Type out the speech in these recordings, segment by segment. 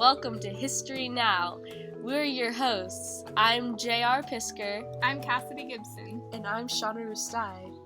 welcome to History Now. We're your hosts. I'm J.R. Pisker. I'm Cassidy Gibson. And I'm Shauna Rustai.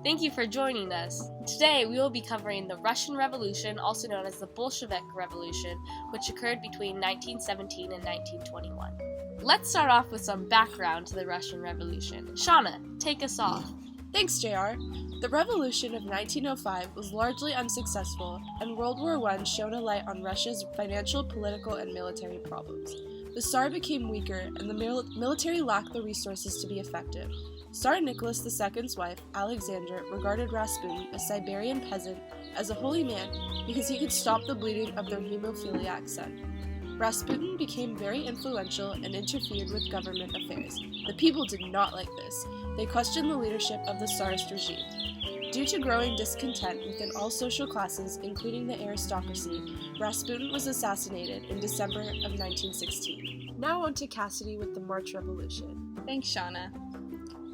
Thank you for joining us. Today we will be covering the Russian Revolution, also known as the Bolshevik Revolution, which occurred between 1917 and 1921. Let's start off with some background to the Russian Revolution. Shauna, take us off. Thanks, JR. The Revolution of 1905 was largely unsuccessful, and World War I shone a light on Russia's financial, political, and military problems. The Tsar became weaker, and the military lacked the resources to be effective. Tsar Nicholas II's wife, Alexandra, regarded Rasputin, a Siberian peasant, as a holy man because he could stop the bleeding of their hemophiliac son. Rasputin became very influential and interfered with government affairs. The people did not like this. They questioned the leadership of the Tsarist regime. Due to growing discontent within all social classes, including the aristocracy, Rasputin was assassinated in December of 1916. Now on to Cassidy with the March Revolution. Thanks, Shauna.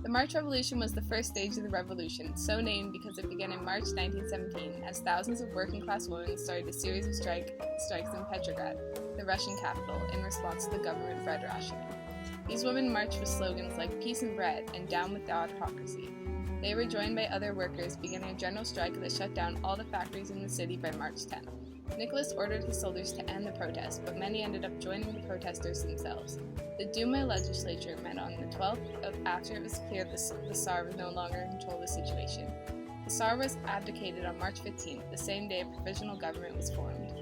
The March Revolution was the first stage of the revolution, so named because it began in March 1917 as thousands of working-class women started a series of strikes in Petrograd, the Russian capital, in response to the government bread rationing. These women marched with slogans like "Peace and Bread" and "Down with the Autocracy." They were joined by other workers, beginning a general strike that shut down all the factories in the city by March 10th. Nicholas ordered his soldiers to end the protest, but many ended up joining the protesters themselves. The Duma legislature met on the 12th after it was clear the Tsar was no longer in control of the situation. The Tsar was abdicated on March 15th, the same day a provisional government was formed.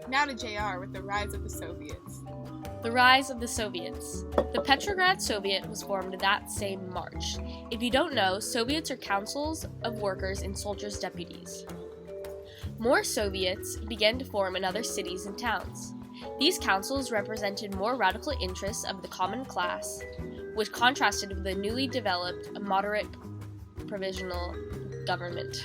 Now to JR with the rise of the Soviets. The rise of the Soviets. The Petrograd Soviet was formed that same March. If you don't know, Soviets are councils of workers and soldiers' deputies. More Soviets began to form in other cities and towns. These councils represented more radical interests of the common class, which contrasted with the newly developed moderate provisional government.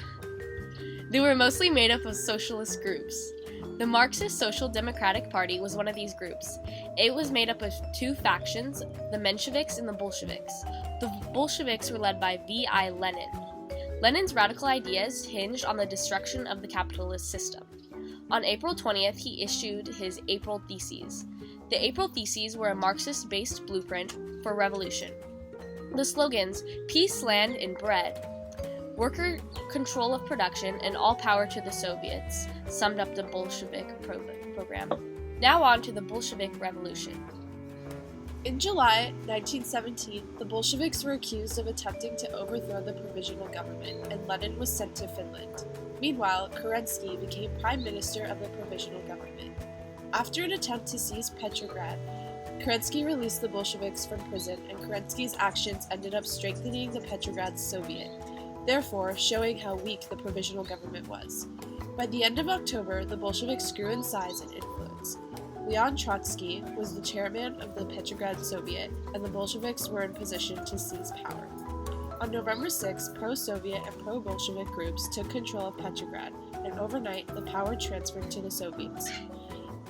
They were mostly made up of socialist groups. The Marxist Social Democratic Party was one of these groups. It was made up of two factions, the Mensheviks and the Bolsheviks. The Bolsheviks were led by V.I. Lenin. Lenin's radical ideas hinged on the destruction of the capitalist system. On April 20th, he issued his April Theses. The April Theses were a Marxist-based blueprint for revolution. The slogans, "Peace, Land, and Bread," "Worker control of production," and "All power to the Soviets," summed up the Bolshevik program. Now on to the Bolshevik Revolution. In July 1917, the Bolsheviks were accused of attempting to overthrow the provisional government, and Lenin was sent to Finland. Meanwhile, Kerensky became prime minister of the provisional government. After an attempt to seize Petrograd, Kerensky released the Bolsheviks from prison, and Kerensky's actions ended up strengthening the Petrograd Soviet, therefore showing how weak the provisional government was. By the end of October, the Bolsheviks grew in size and influence. Leon Trotsky was the chairman of the Petrograd Soviet, and the Bolsheviks were in position to seize power. On November 6, pro-Soviet and pro-Bolshevik groups took control of Petrograd, and overnight the power transferred to the Soviets.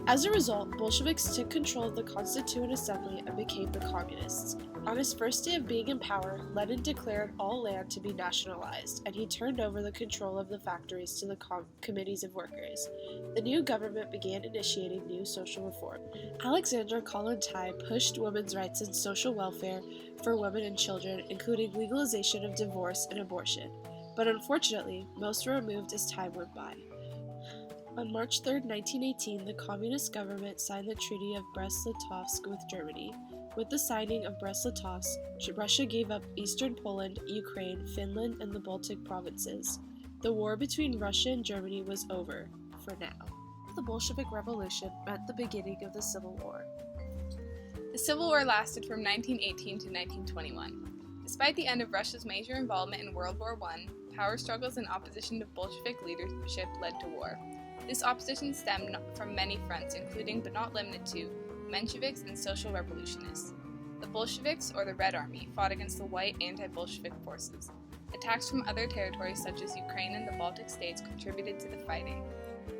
As a result, Bolsheviks took control of the Constituent Assembly and became the Communists. On his first day of being in power, Lenin declared all land to be nationalized, and he turned over the control of the factories to the committees of workers. The new government began initiating new social reform. Alexandra Kollontai pushed women's rights and social welfare for women and children, including legalization of divorce and abortion. But unfortunately, most were removed as time went by. On March 3, 1918, the Communist government signed the Treaty of Brest-Litovsk with Germany. With the signing of Brest-Litovsk, Russia gave up eastern Poland, Ukraine, Finland, and the Baltic provinces. The war between Russia and Germany was over, for now. The Bolshevik Revolution meant the beginning of the Civil War. The Civil War lasted from 1918 to 1921. Despite the end of Russia's major involvement in World War I, power struggles and opposition to Bolshevik leadership led to war. This opposition stemmed from many fronts, including but not limited to Mensheviks and social revolutionists. The Bolsheviks, or the Red Army, fought against the white anti-Bolshevik forces. Attacks from other territories such as Ukraine and the Baltic states contributed to the fighting.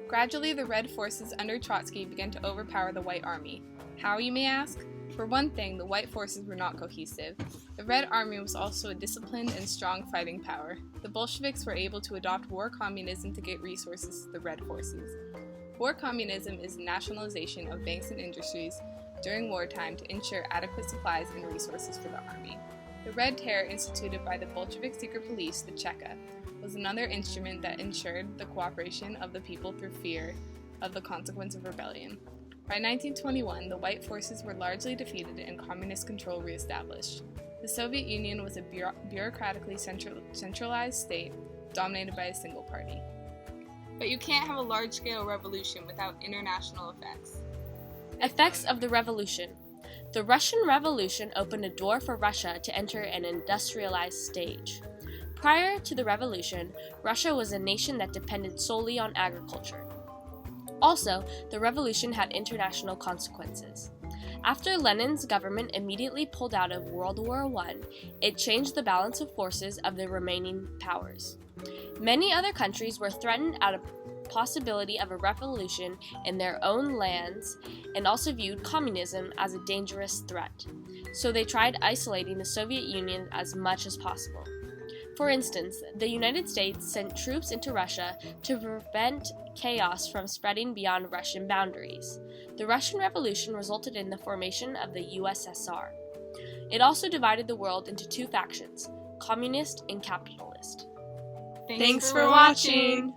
Gradually, the Red forces under Trotsky began to overpower the White Army. How, you may ask? For one thing, the white forces were not cohesive. The Red Army was also a disciplined and strong fighting power. The Bolsheviks were able to adopt war communism to get resources to the Red forces. War communism is the nationalization of banks and industries during wartime to ensure adequate supplies and resources for the army. The Red Terror instituted by the Bolshevik secret police, the Cheka, was another instrument that ensured the cooperation of the people through fear of the consequence of rebellion. By 1921, the white forces were largely defeated and communist control reestablished. The Soviet Union was a bureaucratically centralized state dominated by a single party. But you can't have a large-scale revolution without international effects. Effects of the Revolution. The Russian Revolution opened a door for Russia to enter an industrialized stage. Prior to the revolution, Russia was a nation that depended solely on agriculture. Also, the revolution had international consequences. After Lenin's government immediately pulled out of World War I, it changed the balance of forces of the remaining powers. Many other countries were threatened at a possibility of a revolution in their own lands and also viewed communism as a dangerous threat, so they tried isolating the Soviet Union as much as possible. For instance, the United States sent troops into Russia to prevent chaos from spreading beyond Russian boundaries. The Russian Revolution resulted in the formation of the USSR. It also divided the world into two factions, communist and capitalist. Thanks for watching!